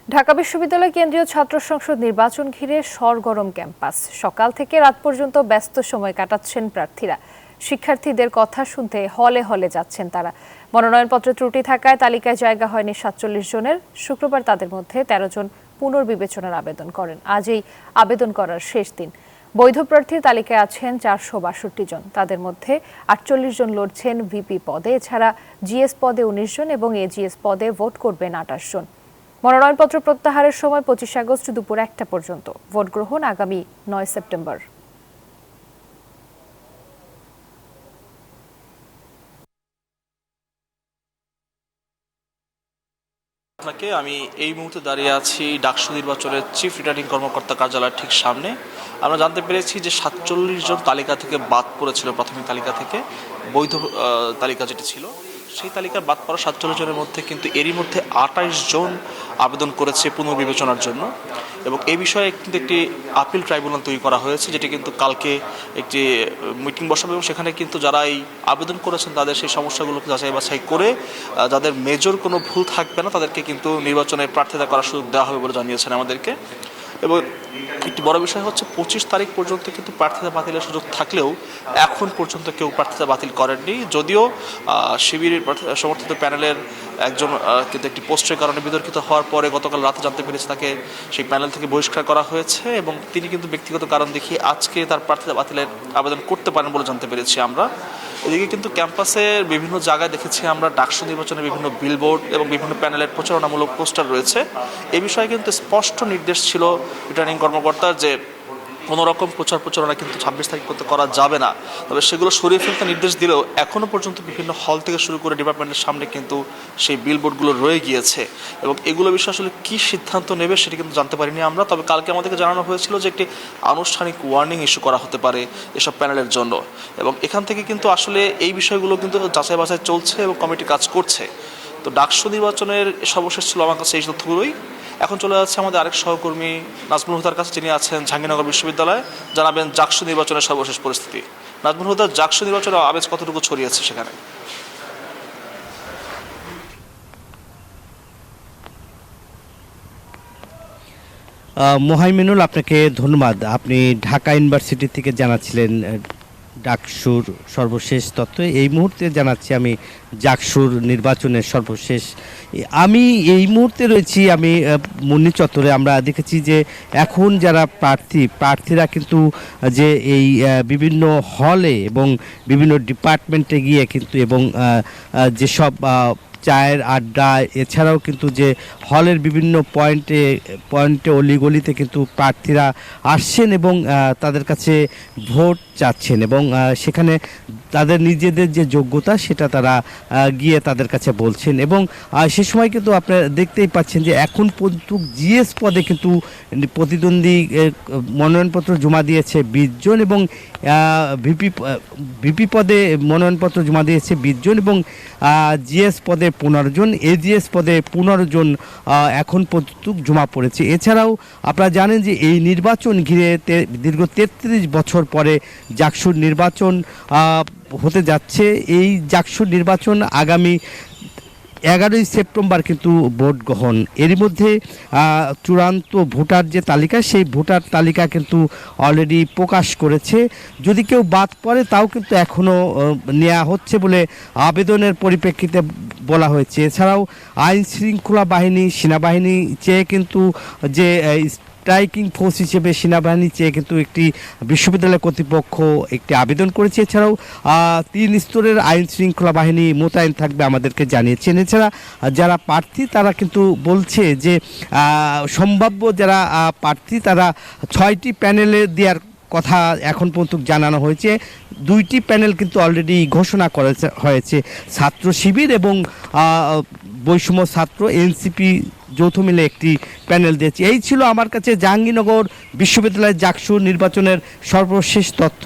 ঢাকা বিশ্ববিদ্যালয় কেন্দ্রীয় ছাত্র সংসদ নির্বাচন ঘিরে সরগরম ক্যাম্পাস। সকাল থেকে রাত পর্যন্ত ব্যস্ত সময় কাটাচ্ছেন প্রার্থীরা। শিক্ষার্থীদের কথা শুনতে হলে হলে যাচ্ছেন তারা। মনোনয়নপত্রে ত্রুটি থাকায় তালিকায় জায়গা হয়নি ৪৭ জনের। শুক্রবার তাদের মধ্যে ১৩ জন পুনর্বিবেচনার আবেদন করেন। আজ এই আবেদন করার শেষ দিন। বৈধ প্রার্থীর তালিকায় আছেন ৪৬২ জন। তাদের মধ্যে ৪৮ জন লড়ছেন ভিপি পদে। এছাড়া জিএস পদে ১৯ জন এবং এজিএস পদে ভোট করবেন ২৮ জন। মনোনয়নপত্র প্রত্যাহারের সময় ২৫ আগস্ট দুপুর ১টা পর্যন্ত। ভোট গ্রহণ আগামী ৯ সেপ্টেম্বর। আপনাকে আমি এই মুহূর্তে দাঁড়িয়ে আছি ডাকসু নির্বাচনের চিফ রিটার্নিং কর্মকর্তা কার্যালয়ের ঠিক সামনে। আমরা জানতে পেরেছি যে ৪৭ জন তালিকা থেকে বাদ পড়েছিল, প্রাথমিক তালিকা থেকে বৈধ তালিকা যেটি ছিল সেই তালিকার বাদ পড়া ৪৭ জনের মধ্যে কিন্তু এরই মধ্যে ২৮ জন আবেদন করেছে পুনর্বিবেচনার জন্য। এবং এই বিষয়ে কিন্তু একটি আপিল ট্রাইব্যুনাল তৈরি করা হয়েছে, যেটি কিন্তু কালকে একটি মিটিং বসাবে এবং সেখানে কিন্তু যারা এই আবেদন করেছেন তাদের সেই সমস্যাগুলোকে যাচাই বাছাই করে যাদের মেজর কোনো ভুল থাকবে না তাদেরকে কিন্তু নির্বাচনে প্রার্থিতা করার সুযোগ দেওয়া হবে বলে জানিয়েছেন আমাদেরকে। এবং একটি বড় বিষয় হচ্ছে ২৫ তারিখ পর্যন্ত কিন্তু প্রার্থিতা বাতিলের সুযোগ থাকলেও এখন পর্যন্ত কেউ প্রার্থিতা বাতিল করেননি। যদিও শিবিরের সমর্থিত প্যানেলের একজন কিন্তু একটি পোস্টের কারণে বিতর্কিত হওয়ার পরে গতকাল রাতে জানতে পেরেছে তাকে সেই প্যানেল থেকে বহিষ্কার করা হয়েছে এবং তিনি কিন্তু ব্যক্তিগত কারণ দেখিয়ে আজকে তার প্রার্থিতা বাতিলের আবেদন করতে পারেন বলে জানতে পেরেছি আমরা। এদিকে কিন্তু ক্যাম্পাসের বিভিন্ন জায়গায় দেখেছি আমরা ডাকসু নির্বাচনের বিভিন্ন বিলবোর্ড এবং বিভিন্ন প্যানেলের প্রচারণামূলক পোস্টার রয়েছে। এ বিষয়ে কিন্তু স্পষ্ট নির্দেশ ছিল রিটার্নিং কর্মকর্তার যে কোনো রকম প্রচারণা কিন্তু ২৬ তারিখ পর্যন্ত করা যাবে না। তবে সেগুলো সরিয়ে ফেলতে নির্দেশ দিলেও এখনও পর্যন্ত বিভিন্ন হল থেকে শুরু করে ডিপার্টমেন্টের সামনে কিন্তু সেই বিলবোর্ডগুলো রয়ে গিয়েছে এবং এগুলো বিষয়ে আসলে কী সিদ্ধান্ত নেবে সেটি কিন্তু জানতে পারিনি আমরা। তবে কালকে আমাদেরকে জানানো হয়েছিল যে একটি আনুষ্ঠানিক ওয়ার্নিং ইস্যু করা হতে পারে এসব প্যানেলের জন্য এবং এখান থেকে কিন্তু আসলে এই বিষয়গুলো কিন্তু যাচাই বাছাই চলছে এবং কমিটি কাজ করছে। তো ডাকসু নির্বাচনের সর্বশেষ ছিল আমার কাছে এই তথ্যগুলোই। এখন চলে যাচ্ছে আমাদের আরেক সহকর্মী নাজমুল হুদার কাছে, যিনি আছেন জাহাঙ্গীরনগর বিশ্ববিদ্যালয়ে, জানাবেন ডাকসু নির্বাচনের সর্বশেষ পরিস্থিতি। নাজমুল হুদা, ডাকসু নির্বাচনের আবেজ কতটুকু ছড়িয়েছে সেখানে? মোহাইমিনুল, আপনাকে ধন্যবাদ। আপনি ঢাকা ইউনিভার্সিটি থেকে জানাচ্ছিলেন ডাকসুর সর্বশেষ তথ্য। এই মুহূর্তে জানাচ্ছি আমি ডাকসুর নির্বাচনের সর্বশেষ। আমি এই মুহূর্তে রয়েছি আমি মুন্নি চত্বরে। আমরা দেখেছি যে এখন যারা প্রার্থীরা কিন্তু যে এই বিভিন্ন হলে এবং বিভিন্ন ডিপার্টমেন্টে গিয়ে কিন্তু এবং যেসব চায়ের আড্ডা এছাড়াও কিন্তু যে হলের বিভিন্ন পয়েন্টে অলিগলিতে কিন্তু প্রার্থীরা আসছেন এবং তাদের কাছে ভোট চাচ্ছেন এবং সেখানে তাদের নিজেদের যে যোগ্যতা সেটা তারা গিয়ে তাদের কাছে বলছেন এবং সে সময় কিন্তু আপনারা দেখতেই পাচ্ছেন যে এখন পর্যন্ত জিএস পদে কিন্তু প্রতিদ্বন্দ্বী মনোনয়নপত্র জমা দিয়েছে ২০ জন এবং ভিপি পদে মনোনয়নপত্র জমা দিয়েছে ২০ জন এবং জিএস পদে ১৫ জন, এজিএস পদে ১৫ জন এখন পর্যন্ত জমা পড়েছে। এছাড়াও আপনারা জানেন যে এই নির্বাচন ঘিরে দীর্ঘ ৩৩ বছর পরে ডাকসুর নির্বাচন হতে যাচ্ছে। এই ডাকসুর নির্বাচন আগামী ১১ই সেপ্টেম্বর কিন্তু ভোট গ্রহণ। এরই মধ্যে চূড়ান্ত ভোটার যে তালিকা সেই ভোটার তালিকা কিন্তু অলরেডি প্রকাশ করেছে। যদি কেউ বাদ পড়ে তাও কিন্তু এখনও নেওয়া হচ্ছে বলে আবেদনের পরিপ্রেক্ষিতে বলা হয়েছে। এছাড়াও আইন শৃঙ্খলা বাহিনী সেনাবাহিনী চেয়ে কিন্তু যে স্ট্রাইকিং ফোর্স হিসেবে সেনাবাহিনী চেয়ে কিন্তু একটি বিশ্ববিদ্যালয় কর্তৃপক্ষ একটি আবেদন করেছে। এছাড়াও ৩ স্তরের আইন শৃঙ্খলা বাহিনী মোতায়েন থাকবে আমাদেরকে জানিয়েছেন। এছাড়া যারা প্রার্থী তারা কিন্তু বলছে যে সম্ভাব্য যারা প্রার্থী তারা ৬টি প্যানেলে দেওয়ার কথা এখন পর্যন্ত জানানো হয়েছে। 2টি প্যানেল কিন্তু অলরেডি ঘোষণা হয়েছে, ছাত্র শিবির এবং বৈষম্য ছাত্র এনসিপি যৌথ মিলে একটি প্যানেল দিয়েছে। এই ছিল আমার কাছে জাহাঙ্গীরনগর বিশ্ববিদ্যালয়ের ডাকসু নির্বাচনের সর্বশেষ তথ্য।